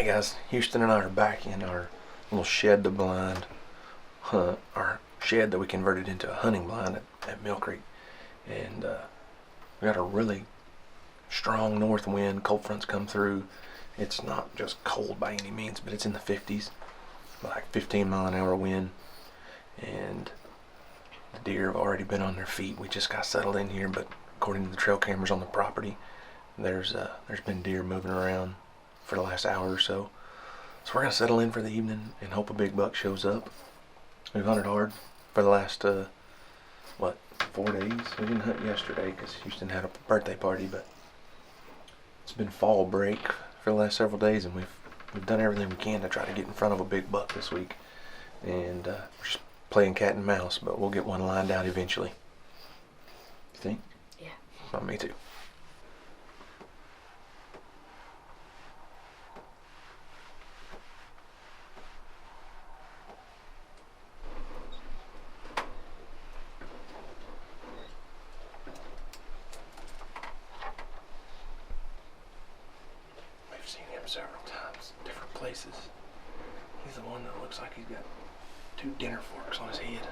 Hey guys, Houston and I are back in our little shed to blind hunt, our shed that we converted into a hunting blind at Mill Creek. And we got a really strong north wind, cold fronts come through. It's not just cold by any means, but it's in the 50s, like 15-mile-an-hour wind. And the deer have already been on their feet. We just got settled in here, but according to the trail cameras on the property, there's been deer moving around for the last hour or so. So we're gonna settle in for the evening and hope a big buck shows up. We've hunted hard for the last 4 days. We didn't hunt yesterday because Houston had a birthday party, but it's been fall break for the last several days, and we've done everything we can to try to get in front of a big buck this week. And we're just playing cat and mouse, but we'll get one lined out eventually. You think? Yeah. Well, me too. We've seen him several times, different places. He's the one that looks like he's got 2 dinner forks on his head.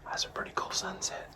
That's a pretty cool sunset.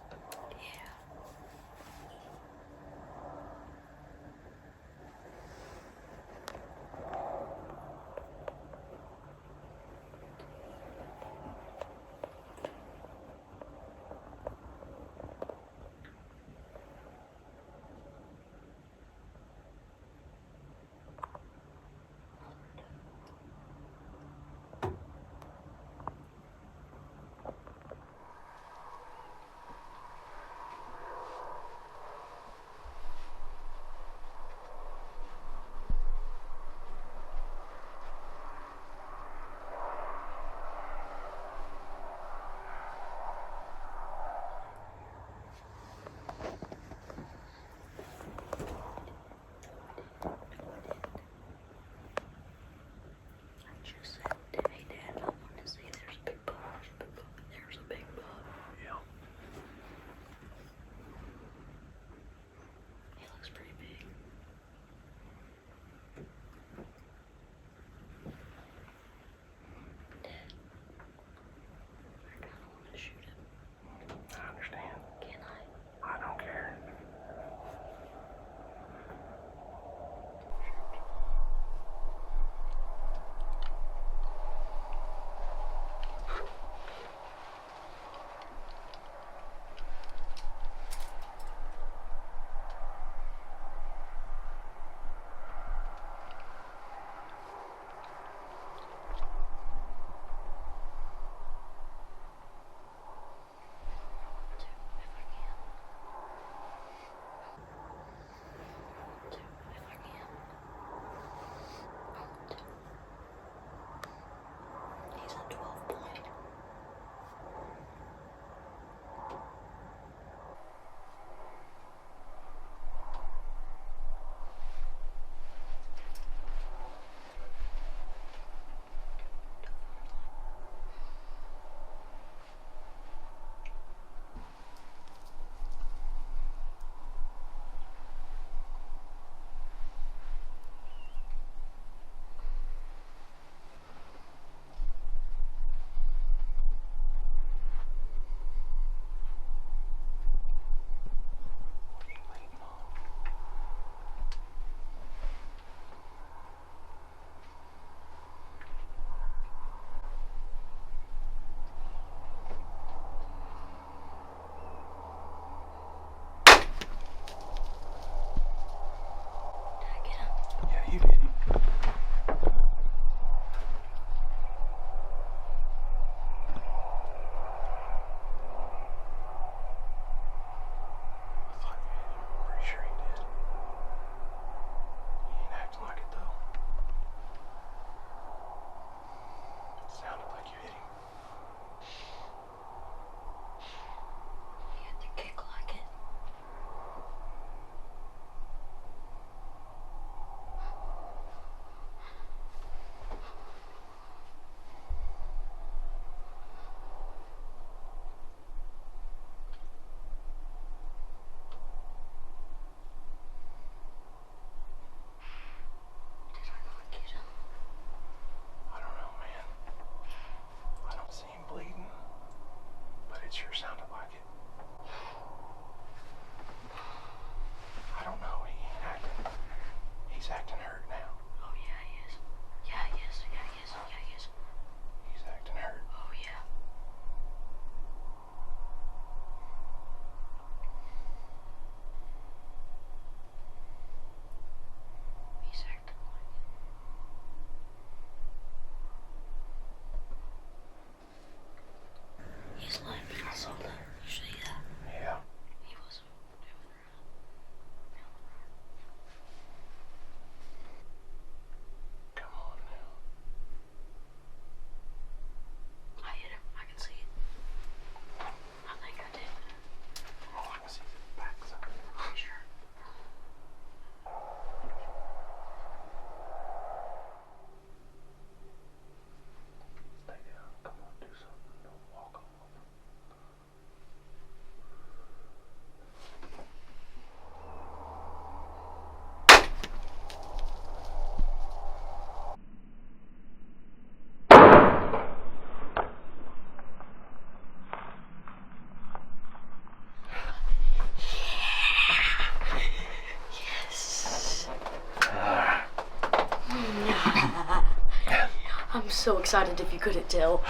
so excited if you couldn't tell.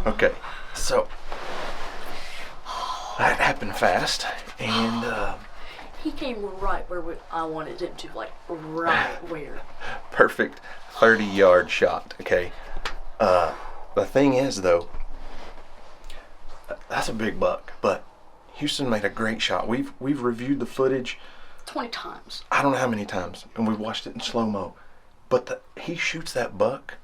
Okay, so that happened fast, and he came right where I wanted him to, like right where. Perfect 30-yard shot. Okay. The thing is, though, that's a big buck, but Houston made a great shot. We've reviewed the footage 20 times. I don't know how many times, and we watched it in slow-mo. But he shoots that buck,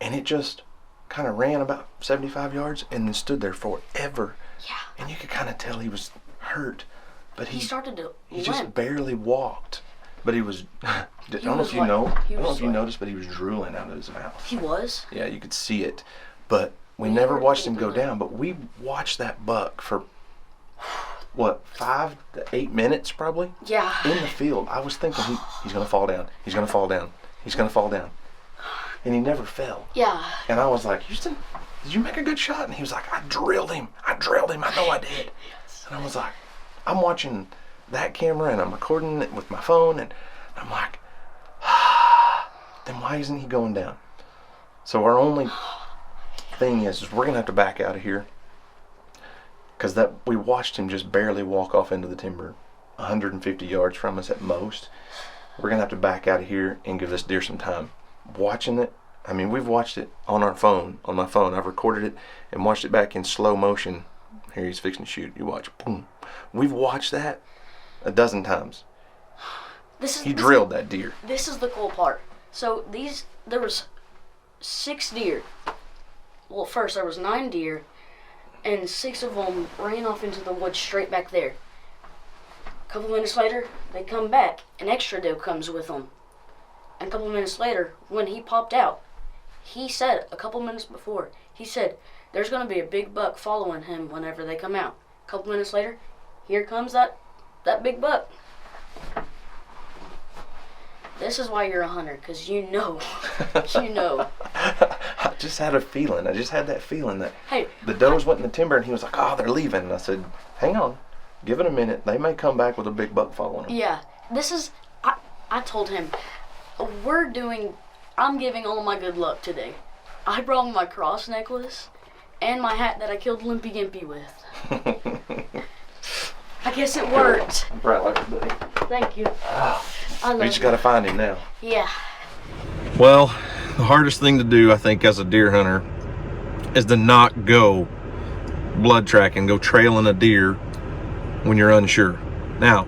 and it just kind of ran about 75 yards and then stood there forever. Yeah. And you could kind of tell he was hurt, but he started to limp. Just barely walked. But he was, I don't know if you noticed, but he was drooling out of his mouth. He was? Yeah, you could see it. But we never watched him go down, but we watched that buck for, what, 5 to 8 minutes probably? Yeah. In the field. I was thinking he's going to fall down. He's going to fall down. He's going to fall down. And he never fell. Yeah. And I was like, Houston, did you make a good shot? And he was like, I drilled him. I know I did. Yes. And I was like, I'm watching that camera and I'm recording it with my phone, and I'm like, then why isn't he going down? So our only thing is we're going to have to back out of here, because we watched him just barely walk off into the timber 150 yards from us at most. We're going to have to back out of here and give this deer some time. Watching it, I mean, we've watched it on my phone. I've recorded it and watched it back in slow motion. Here he's fixing to shoot. You watch, boom. We've watched that a dozen times. He drilled that deer. This is the cool part. So there was 6 deer. Well, first there was 9 deer, and 6 of them ran off into the woods straight back there. A couple minutes later, they come back. An extra doe comes with them. And a couple minutes later, when he popped out, he said, a couple minutes before, he said, there's going to be a big buck following him whenever they come out. A couple minutes later, here comes that big buck. This is why you're a hunter, because you know. I just had a feeling. I just had that feeling that hey, the does went in the timber, and he was like, oh, they're leaving. And I said, hang on. Give it a minute. They may come back with a big buck following them. Yeah. I told him, I'm giving all my good luck today. I brought my cross necklace and my hat that I killed Limpy Gimpy with. I guess it worked. I'm proud of you, buddy. Thank you. We just got to find him now. Yeah. Well, the hardest thing to do, I think, as a deer hunter is to not go blood tracking, go trailing a deer when you're unsure. Now,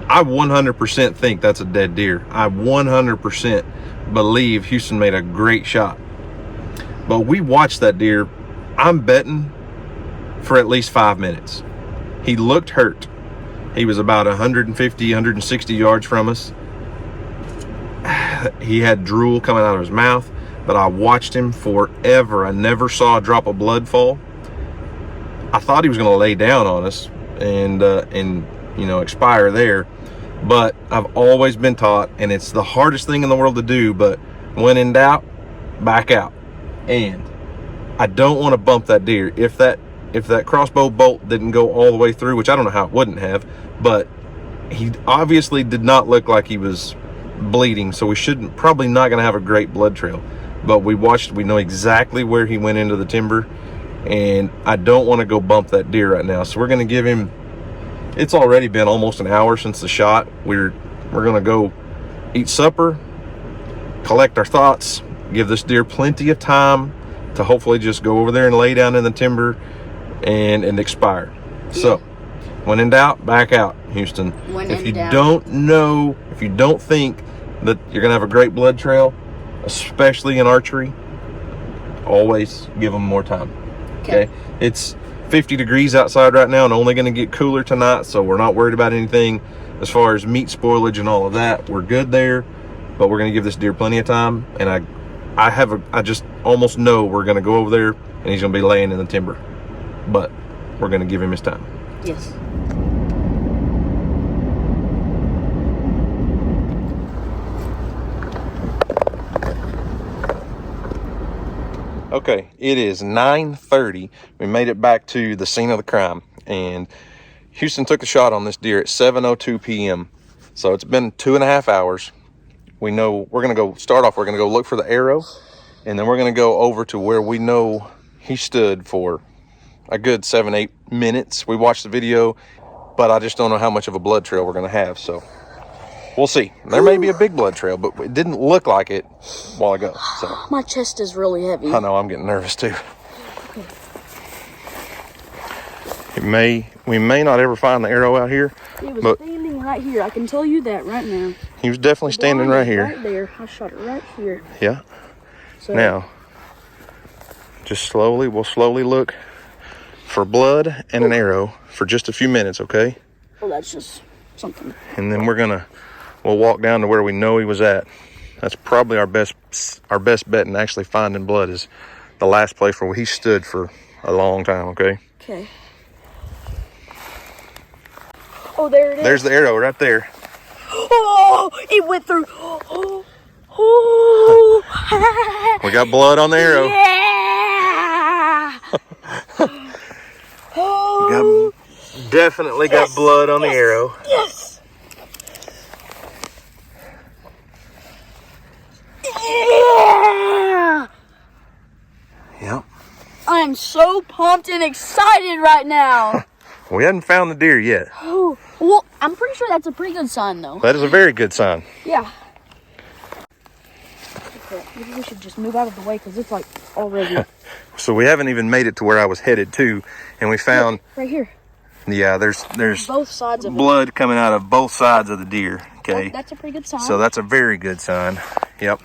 I 100% think that's a dead deer. I 100% believe Houston made a great shot. But we watched that deer, I'm betting, for at least 5 minutes. He looked hurt. He was about 150, 160 yards from us. He had drool coming out of his mouth, but I watched him forever. I never saw a drop of blood fall. I thought he was going to lay down on us and expire there. But I've always been taught, and it's the hardest thing in the world to do, but when in doubt, back out. And I don't want to bump that deer. If that crossbow bolt didn't go all the way through, which I don't know how it wouldn't have, but he obviously did not look like he was bleeding, so we probably not going to have a great blood trail. But we know exactly where he went into the timber, and I don't want to go bump that deer right now. So we're going to give him, it's already been almost an hour since the shot. We're going to go eat supper, collect our thoughts, give this deer plenty of time to hopefully just go over there and lay down in the timber and expire. Yeah. So when in doubt, back out, Houston. If you don't think that you're going to have a great blood trail, especially in archery, always give them more time. Okay? It's 50 degrees outside right now and only going to get cooler tonight, so we're not worried about anything as far as meat spoilage and all of that. We're good there, but we're going to give this deer plenty of time, and I just almost know we're going to go over there and he's going to be laying in the timber, but we're going to give him his time. Yes. Okay, it is 9:30. We made it back to the scene of the crime, and Houston took a shot on this deer at 7:02 p.m. So it's been 2.5 hours. We know we're going to go look for the arrow, and then we're going to go over to where we know he stood for a good 7-8 minutes. We watched the video, but I just don't know how much of a blood trail we're going to have, so we'll see. There may be a big blood trail, but it didn't look like it a while ago. So my chest is really heavy. I know, I'm getting nervous too. We may not ever find the arrow out here. He was standing right here. I can tell you that right now. He was definitely standing right here. Right there. I shot it right here. Yeah. So, now, we'll slowly look for blood and an arrow for just a few minutes, okay? Well, that's just something. And then we'll walk down to where we know he was at. That's probably our best bet in actually finding blood, is the last place where he stood for a long time, okay? Okay. Oh, there it is. There's the arrow right there. Oh, it went through. Oh. We got blood on the arrow. Yeah. Definitely got blood on the arrow. Yes. Yeah. Yep. I am so pumped and excited right now. We hadn't found the deer yet. Oh, well, I'm pretty sure that's a pretty good sign, though. That is a very good sign. Yeah. Okay, maybe we should just move out of the way because it's like already. So we haven't even made it to where I was headed to, and we found. Look, right here. Yeah, there's both sides of blood coming out of both sides of the deer. Okay. That's a pretty good sign. So that's a very good sign. Yep.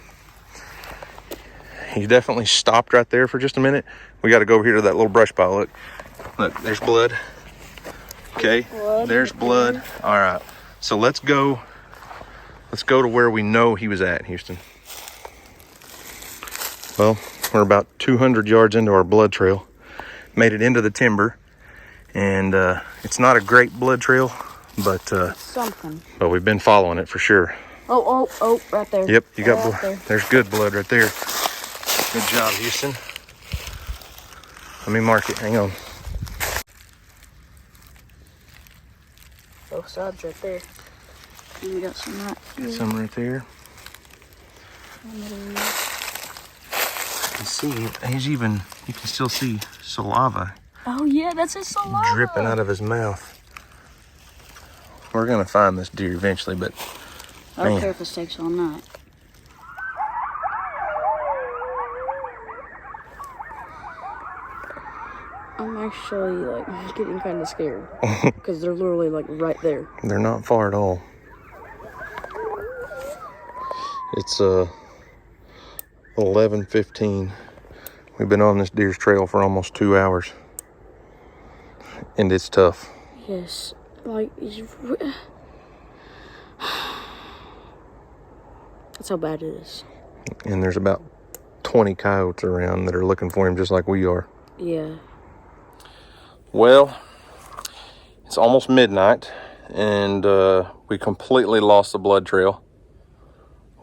He definitely stopped right there for just a minute. We got to go over here to that little brush pile. Look, there's blood. Okay, there's blood. All right, so let's go to where we know he was at, Houston. Well, we're about 200 yards into our blood trail. Made it into the timber, and it's not a great blood trail, but something. But we've been following it for sure. Oh, right there. Yep, you got right blood. There. There's good blood right there. Good job, Houston. Let me mark it. Hang on. Both sides right there. And we got some right here. Got some right there. You can see, you can still see saliva. Oh yeah, that's his saliva. Dripping out of his mouth. We're gonna find this deer eventually, but I don't care if this takes all night. I'm actually like getting kind of scared because they're literally like right there. They're not far at all. It's 11:15. We've been on this deer's trail for almost 2 hours, and it's tough. Yes, like that's how bad it is. And there's about 20 coyotes around that are looking for him just like we are. Yeah. Well, it's almost midnight, and we completely lost the blood trail.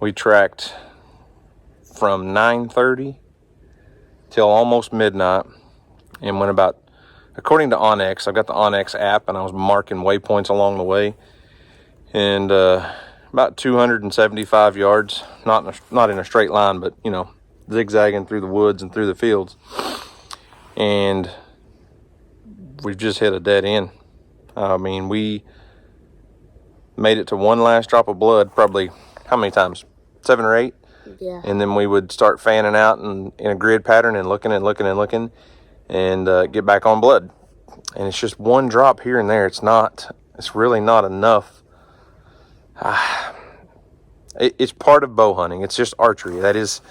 We tracked from 9:30 till almost midnight, and went about, according to Onyx, I've got the Onyx app, and I was marking waypoints along the way, and about 275 yards, not in a straight line, but you know, zigzagging through the woods and through the fields, and we've just hit a dead end. I mean, we made it to one last drop of blood, probably, how many times? 7 or 8? Yeah. And then we would start fanning out in a grid pattern and looking, and get back on blood. And it's just one drop here and there. It's really not enough. It's part of bow hunting. It's just archery. That is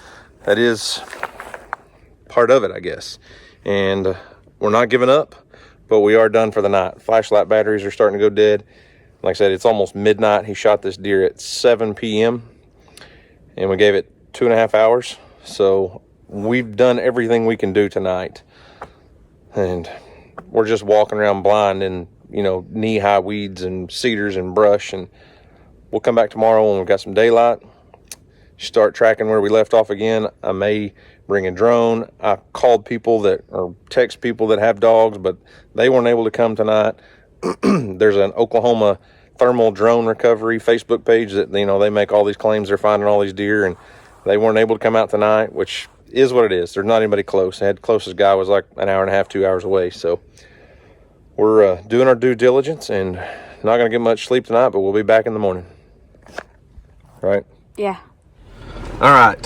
part of it, I guess. And we're not giving up, but we are done for the night. Flashlight batteries are starting to go dead. Like I said, it's almost midnight. He shot this deer at 7 p.m. and we gave it 2.5 hours. So we've done everything we can do tonight. And we're just walking around blind in, knee-high weeds and cedars and brush. And we'll come back tomorrow when we've got some daylight. Start tracking where we left off again. I may bring a drone. I called text people that have dogs, but they weren't able to come tonight. There's an Oklahoma thermal drone recovery Facebook page that, they make all these claims they're finding all these deer, and they weren't able to come out tonight, which is what it is. There's not anybody close. The closest guy was like an hour and a half, 2 hours away. So we're doing our due diligence and not going to get much sleep tonight, but we'll be back in the morning. Right? Yeah. All right.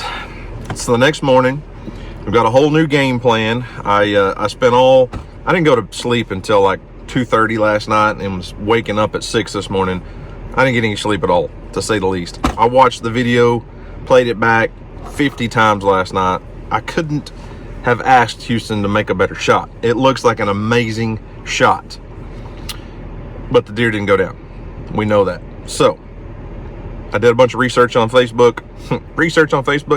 So the next morning, we've got a whole new game plan. I didn't go to sleep until like 2:30 last night and was waking up at 6 this morning. I didn't get any sleep at all, to say the least. I watched the video, played it back 50 times last night. I couldn't have asked Houston to make a better shot. It looks like an amazing shot. But the deer didn't go down. We know that. So I did a bunch of research on Facebook.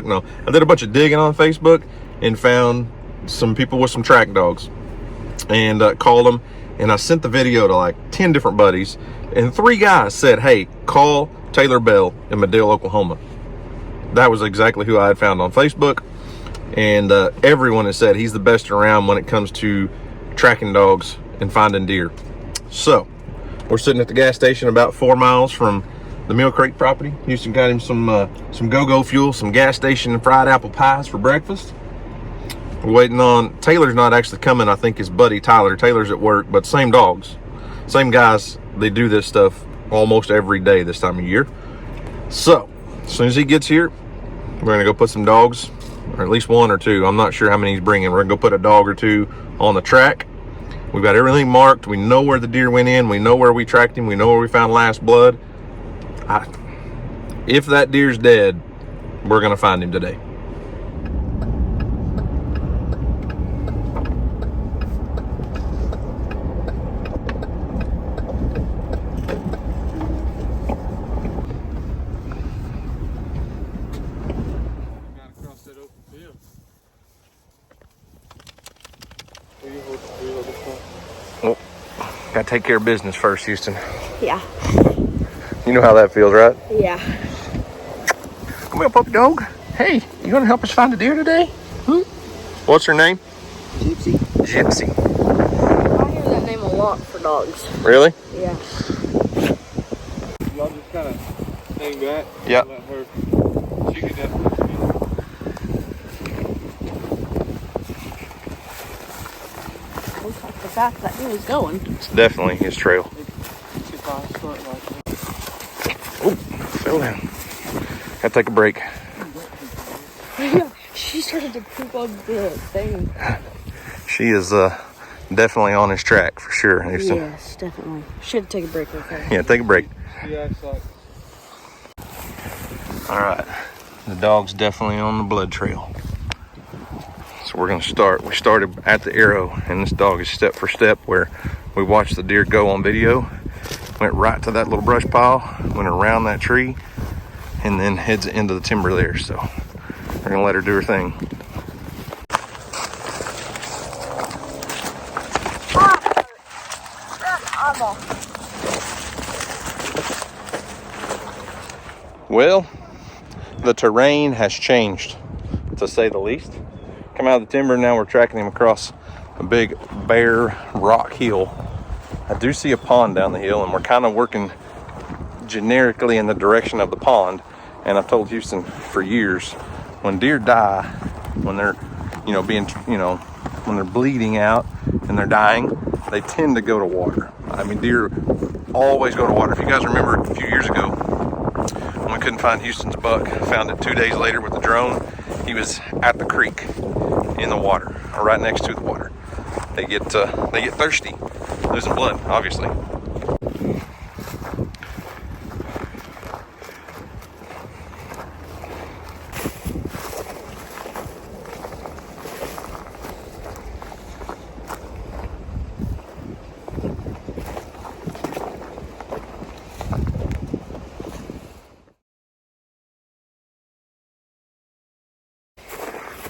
No. I did a bunch of digging on Facebook and found some people with some track dogs and called them. And I sent the video to like 10 different buddies. And 3 guys said, hey, call Taylor Bell in Medill, Oklahoma. That was exactly who I had found on Facebook. And everyone has said he's the best around when it comes to tracking dogs and finding deer. So we're sitting at the gas station about 4 miles from the Mill Creek property. Houston got him some go-go fuel, some gas station fried apple pies for breakfast. We're waiting on, Taylor's not actually coming. I think his buddy Tyler. Taylor's at work, but same dogs, same guys. They do this stuff almost every day this time of year. So as soon as he gets here, we're gonna go put some dogs, or at least 1 or 2. I'm not sure how many he's bringing. We're gonna go put a dog or 2 on the track. We've got everything marked. We know where the deer went in. We know where we tracked him. We know where we found last blood. If that deer's dead, we're gonna find him today. Well, gotta take care of business first, Houston. Yeah. You know how that feels, right? Yeah. Come here, puppy dog. Hey, you gonna help us find a deer today? What's her name? Gypsy. Gypsy. I hear that name a lot for dogs. Really? Yeah. Y'all just kind of hang back. Yep. Let her. She can definitely see. Looks like the fact that he was going. It's definitely his trail. If I start like that. Oh, fell down. Gotta take a break. Yeah, she started to poop on the thing. She is definitely on his track for sure, Houston. Yes, definitely. Should take a break real fast. Yeah, take a break. She acts like. All right, the dog's definitely on the blood trail. So we're gonna start. We started at the arrow, and this dog is step for step where we watched the deer go on video. Went right to that little brush pile, went around that tree, and then heads into the timber there. So we're gonna let her do her thing. Well, the terrain has changed, to say the least. Come out of the timber, now we're tracking him across a big bare rock hill. I do see a pond down the hill, and we're kind of working generically in the direction of the pond. And I've told Houston for years, when deer die, when they're, when they're bleeding out and they're dying, they tend to go to water. I mean, deer always go to water. If you guys remember a few years ago, when we couldn't find Houston's buck, found it 2 days later with the drone. He was at the creek in the water, or right next to the water. They get thirsty, losing blood, obviously.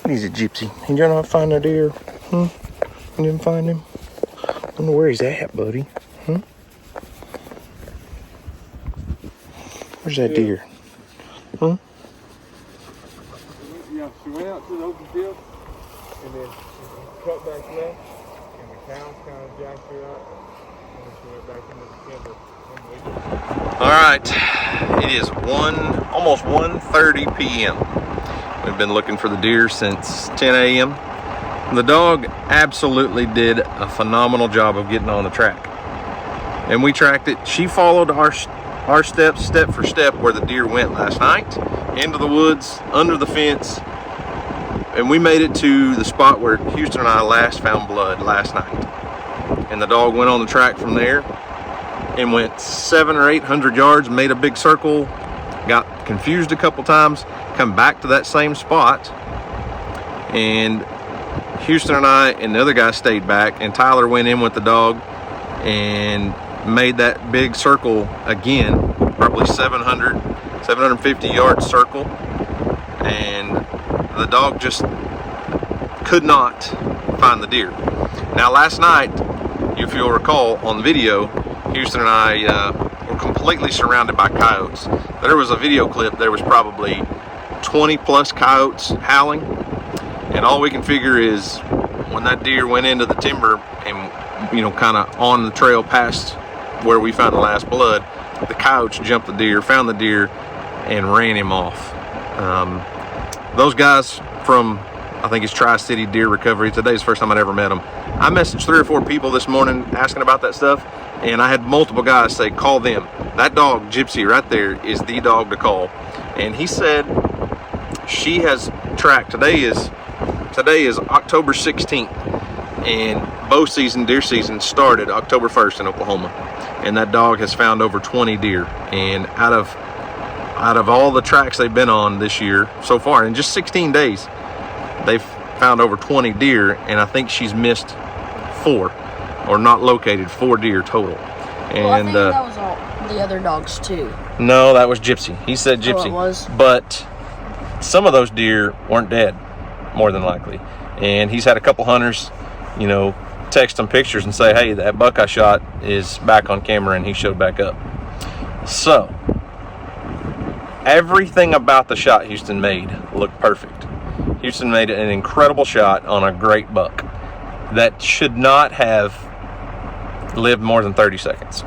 He's a gypsy. You trying to find a deer? You didn't find him? I wonder where he's at, buddy. Where's that deer? Yeah, she went out to the open field, and then she cut back left, and the cows kind of jacked her up, and then she went back into the timber. All right, it is almost 1:30 p.m. We've been looking for the deer since 10 a.m. The dog absolutely did a phenomenal job of getting on the track. And we tracked it. She followed our steps, step for step, where the deer went last night, into the woods, under the fence, and we made it to the spot where Houston and I last found blood last night. And the dog went on the track from there and went 700 or 800 yards, made a big circle, got confused a couple times, come back to that same spot, and Houston and I and the other guy stayed back, and Tyler went in with the dog and made that big circle again, probably 750 yard circle, and the dog just could not find the deer. Now last night, if you'll recall on the video, Houston and I were completely surrounded by coyotes. There was a video clip, there was probably 20 plus coyotes howling, and all we can figure is when that deer went into the timber and, you know, kind of on the trail past where we found the last blood, the coyotes jumped the deer, found the deer, and ran him off. Those guys from, I think it's Tri-City Deer Recovery, today's the first time I'd ever met them. I messaged 3 or 4 people this morning asking about that stuff, and I had multiple guys say, call them. That dog, Gypsy, right there, is the dog to call. And he said she has tracked, today is October 16th, and bow season, deer season, started October 1st in Oklahoma. And that dog has found over 20 deer. And out of all the tracks they've been on this year so far, in just 16 days, they've found over 20 deer, and I think she's missed 4, or not located 4 deer total. And well, I think that was all the other dogs too. No, that was Gypsy. He said Gypsy. Oh, it was? But some of those deer weren't dead, more than likely. And he's had a couple hunters, you know, text him pictures and say, hey, that buck I shot is back on camera, and he showed back up. So everything about the shot Houston made looked perfect. Houston made an incredible shot on a great buck that should not have lived more than 30 seconds.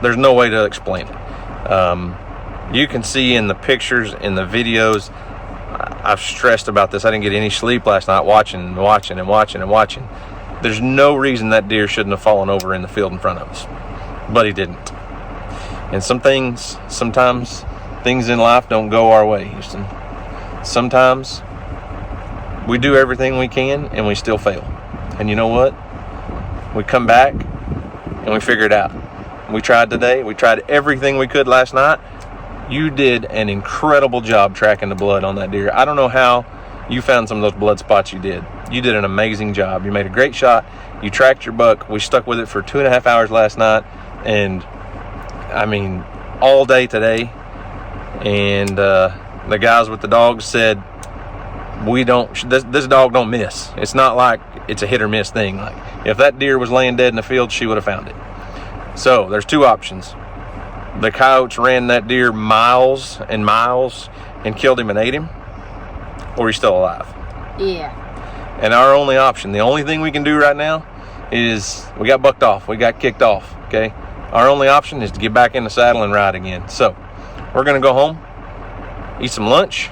There's no way to explain it. You can see in the pictures, in the videos, I've stressed about this. I didn't get any sleep last night watching. There's no reason that deer shouldn't have fallen over in the field in front of us, but he didn't. And sometimes things in life don't go our way, Houston. Sometimes we do everything we can and we still fail. And you know what? We come back and we figure it out. We tried today. We tried everything we could last night. You did an incredible job tracking the blood on that deer. I don't know how you found some of those blood spots you did. You did an amazing job. You made a great shot. You tracked your buck. We stuck with it for 2.5 hours last night. And I mean, all day today. And the guys with the dogs said, this dog don't miss. It's not like it's a hit or miss thing. Like, if that deer was laying dead in the field, she would have found it. So there's 2 options. The coyotes ran that deer miles and miles and killed him and ate him, or he's still alive. Yeah. And our only option, the only thing we can do right now, is we got bucked off. We got kicked off, okay? Our only option is to get back in the saddle and ride again. So we're going to go home, eat some lunch,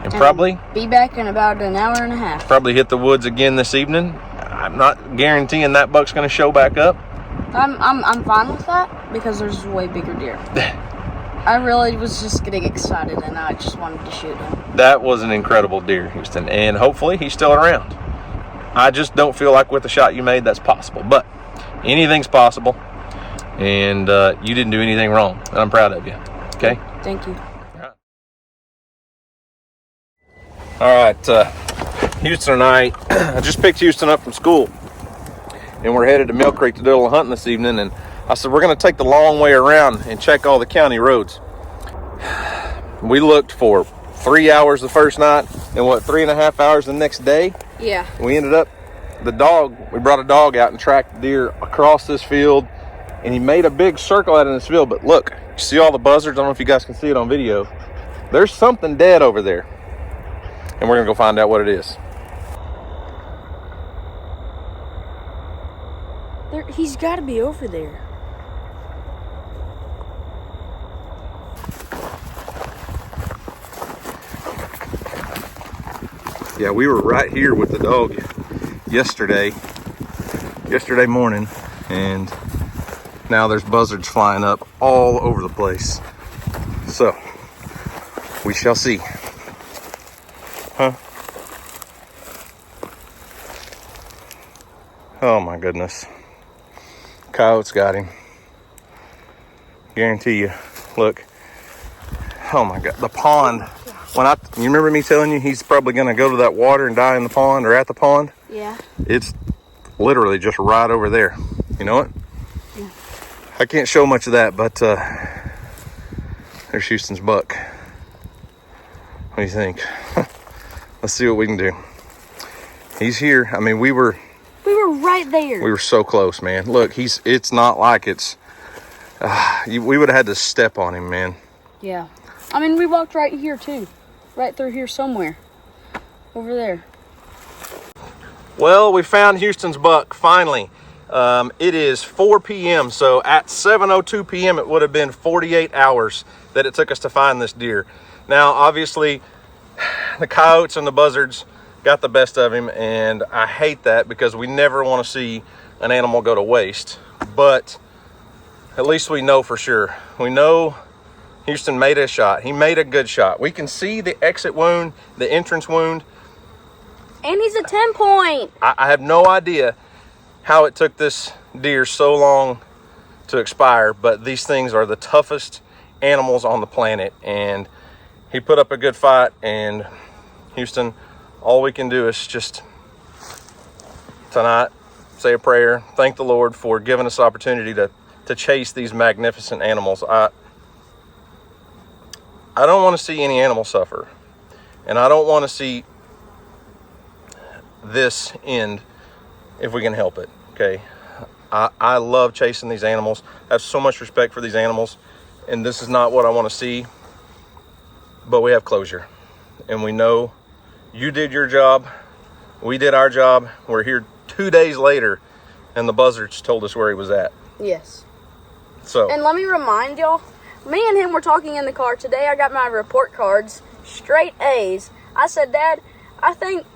and probably be back in about an hour and a half. Probably hit the woods again this evening. I'm not guaranteeing that buck's going to show back up. I'm fine with that because there's way bigger deer. I really was just getting excited and I just wanted to shoot him. That was an incredible deer, Houston, and hopefully he's still around. I just don't feel like with the shot you made that's possible, but anything's possible, and you didn't do anything wrong, and I'm proud of you. Okay? Thank you. All right, Houston and I just picked Houston up from school, and we're headed to Mill Creek to do a little hunting this evening. And I said, we're going to take the long way around and check all the county roads. We looked for 3 hours the first night and 3.5 hours the next day. Yeah. We ended up, we brought a dog out and tracked the deer across this field, and he made a big circle out in this field. But look, you see all the buzzards? I don't know if you guys can see it on video. There's something dead over there, and we're going to go find out what it is. He's got to be over there. Yeah, we were right here with the dog yesterday morning, and now there's buzzards flying up all over the place. So we shall see. Huh? Oh my goodness. Coyotes got him. Guarantee you. Look. Oh my God. The pond. You remember me telling you he's probably going to go to that water and die in the pond or at the pond? Yeah. It's literally just right over there. You know it? Yeah. I can't show much of that, but there's Houston's buck. What do you think? Let's see what we can do. He's here. I mean, we were right there. We were so close, man. Look, it's not like it's we would have had to step on him, man. Yeah. I mean, we walked right here too. Right through here somewhere. Over there. Well, we found Houston's buck finally. It is 4 p.m. So at 7:02 p.m. it would have been 48 hours that it took us to find this deer. Now, obviously, the coyotes and the buzzards got the best of him, and I hate that because we never want to see an animal go to waste. But at least we know for sure. We know Houston made a shot. He made a good shot. We can see the exit wound, the entrance wound. And he's a 10-point. I have no idea how it took this deer so long to expire, but these things are the toughest animals on the planet, and he put up a good fight. And Houston, all we can do is just tonight say a prayer, thank the Lord for giving us the opportunity to chase these magnificent animals. I don't want to see any animal suffer, and I don't want to see this end if we can help it. Okay, I love chasing these animals. I have so much respect for these animals, and this is not what I want to see, but we have closure, and we know you did your job, we did our job. We're here 2 days later, and the buzzards told us where he was at. Yes. So, and let me remind y'all, me and him were talking in the car today. I got my report cards, straight A's. I said, Dad, I think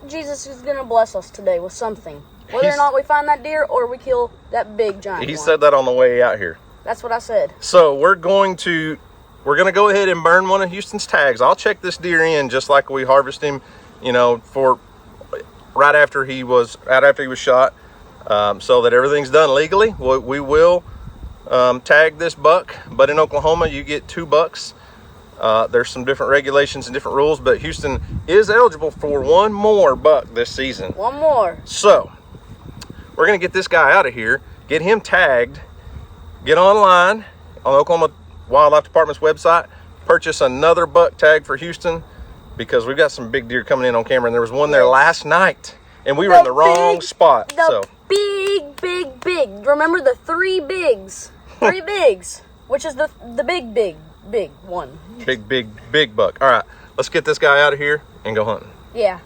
Jesus is going to bless us today with something. Whether or not we find that deer or we kill that big giant one. He said that on the way out here. That's what I said. So we're going to go ahead and burn one of Houston's tags. I'll check this deer in just like we harvest him, for right after he was shot, so that everything's done legally. We will tag this buck, but in Oklahoma you get 2 bucks. There's some different regulations and different rules, but Houston is eligible for 1 more buck this season. 1 more. So we're gonna get this guy out of here, get him tagged, get online on Oklahoma Wildlife Department's website, purchase another buck tag for Houston, because we've got some big deer coming in on camera, and there was one there last night, and we were in the wrong spot. Big. Remember the 3 bigs? 3 bigs, which is the big one. Big buck. All right, let's get this guy out of here and go hunting. Yeah.